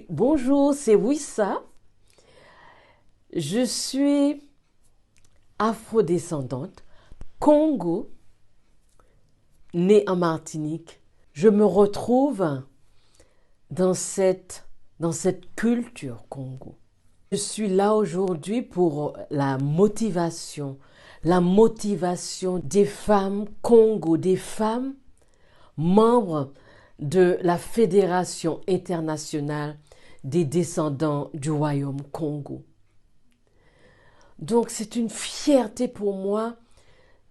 Bonjour, c'est Wissa. Je suis afrodescendante, Congo, née en Martinique. Je me retrouve dans cette culture Congo. Je suis là aujourd'hui pour la motivation des femmes Congo, des femmes membres de la Fédération internationale des descendants du royaume Congo. Donc c'est une fierté pour moi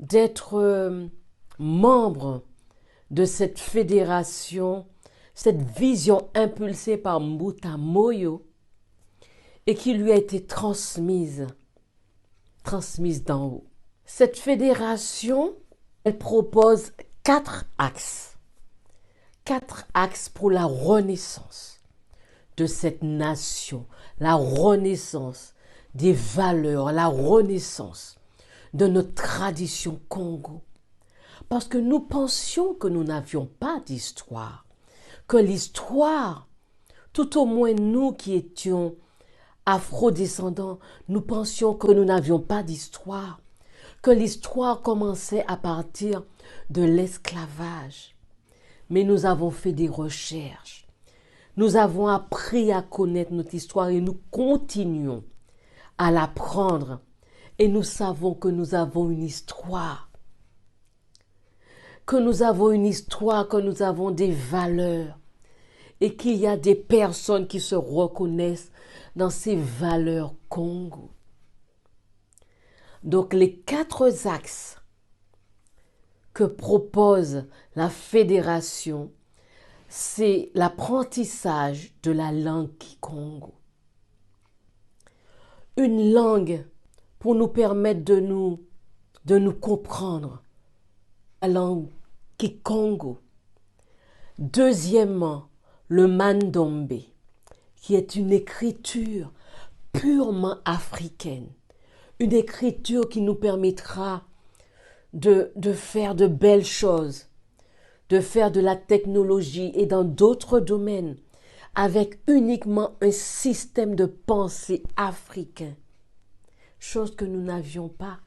d'être membre de cette fédération, cette vision impulsée par Mbuta Moyo et qui lui a été transmise d'en haut. Cette fédération, elle propose quatre axes pour la renaissance de cette nation, la renaissance des valeurs, la renaissance de notre tradition Congo. Parce que nous pensions que nous n'avions pas d'histoire, que l'histoire, tout au moins nous qui étions afro-descendants, nous pensions que nous n'avions pas d'histoire, que l'histoire commençait à partir de l'esclavage. Mais nous avons fait des recherches. Nous avons appris à connaître notre histoire et nous continuons à l'apprendre. Et nous savons que nous avons une histoire. Que nous avons une histoire, que nous avons des valeurs. Et qu'il y a des personnes qui se reconnaissent dans ces valeurs Congo. Donc les quatre axes que propose la fédération, c'est l'apprentissage de la langue Kikongo. Une langue pour nous permettre de nous comprendre. La langue Kikongo. Deuxièmement, le Mandombe, qui est une écriture purement africaine. Une écriture qui nous permettra de faire de belles choses, de faire de la technologie et dans d'autres domaines avec uniquement un système de pensée africain, chose que nous n'avions pas.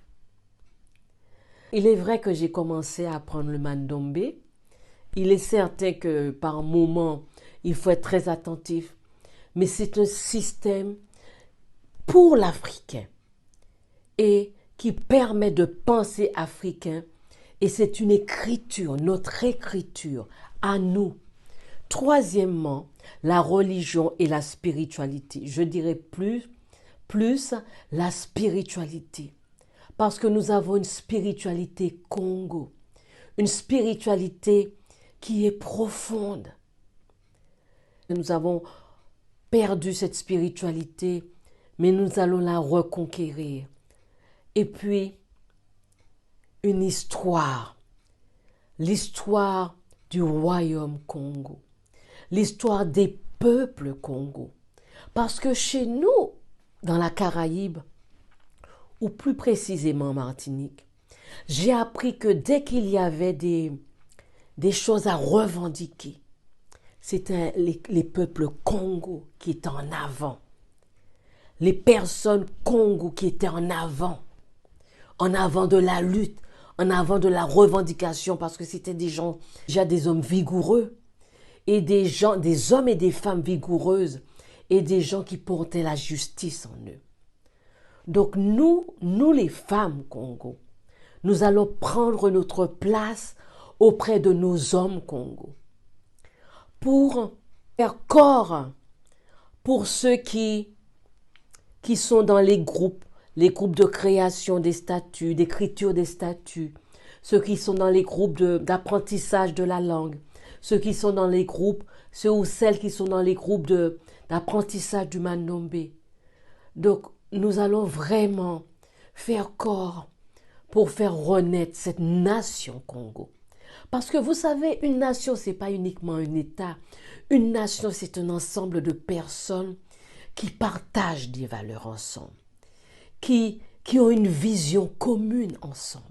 Il est vrai que j'ai commencé à apprendre le Mandombe. Il est certain que par moments, il faut être très attentif, mais c'est un système pour l'Africain et qui permet de penser africain. Et c'est une écriture, notre écriture à nous. Troisièmement, la religion et la spiritualité. Je dirais plus la spiritualité. Parce que nous avons une spiritualité Congo. Une spiritualité qui est profonde. Nous avons perdu cette spiritualité, mais nous allons la reconquérir. Et puis, une histoire, l'histoire du royaume Congo, l'histoire des peuples Congo. Parce que chez nous, dans la Caraïbe, ou plus précisément en Martinique, j'ai appris que dès qu'il y avait des choses à revendiquer, c'était les peuples Congo qui étaient en avant. Les personnes Congo qui étaient en avant de la lutte, en avant de la revendication, parce que c'était des gens, déjà des hommes vigoureux, et des hommes et des femmes vigoureuses, et des gens qui portaient la justice en eux. Donc nous les femmes Congo, nous allons prendre notre place auprès de nos hommes Congo, pour faire corps pour ceux qui sont dans les groupes de création des statuts, d'écriture des statuts, ceux qui sont dans les groupes d'apprentissage de la langue, ceux qui sont dans les groupes, ceux ou celles qui sont dans les groupes d'apprentissage du Mandombe. Donc, nous allons vraiment faire corps pour faire renaître cette nation Congo. Parce que vous savez, une nation, ce n'est pas uniquement un État. Une nation, c'est un ensemble de personnes qui partagent des valeurs ensemble, qui ont une vision commune ensemble.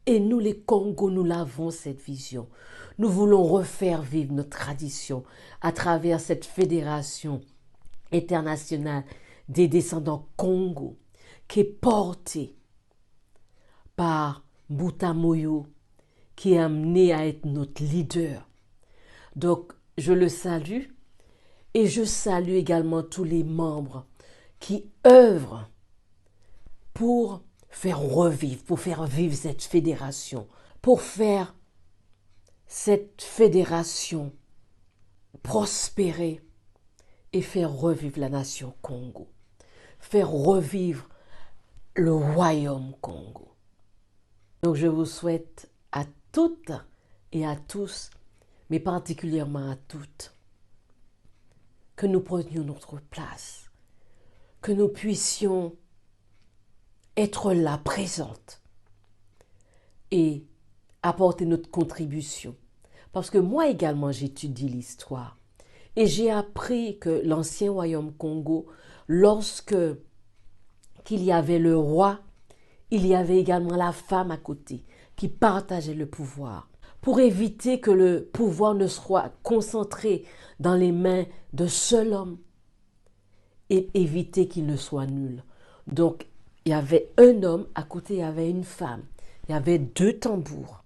Et nous, les Congos, nous l'avons, cette vision. Nous voulons refaire vivre notre tradition à travers cette fédération internationale des descendants Congo qui est portée par Mbuta Moyo, qui est amené à être notre leader. Donc, je le salue et je salue également tous les membres qui œuvrent pour faire revivre, pour faire vivre cette fédération, pour faire cette fédération prospérer et faire revivre la nation Congo, faire revivre le royaume Congo. Donc je vous souhaite à toutes et à tous, mais particulièrement à toutes, que nous prenions notre place, que nous puissions être là, présentes, et apporter notre contribution. Parce que moi également, j'étudie l'histoire. Et j'ai appris que l'ancien royaume Congo, lorsque qu'il y avait le roi, il y avait également la femme à côté qui partageait le pouvoir. Pour éviter que le pouvoir ne soit concentré dans les mains d'un seul homme et éviter qu'il ne soit nul. Donc, il y avait un homme, à côté il y avait une femme. Il y avait deux tambours.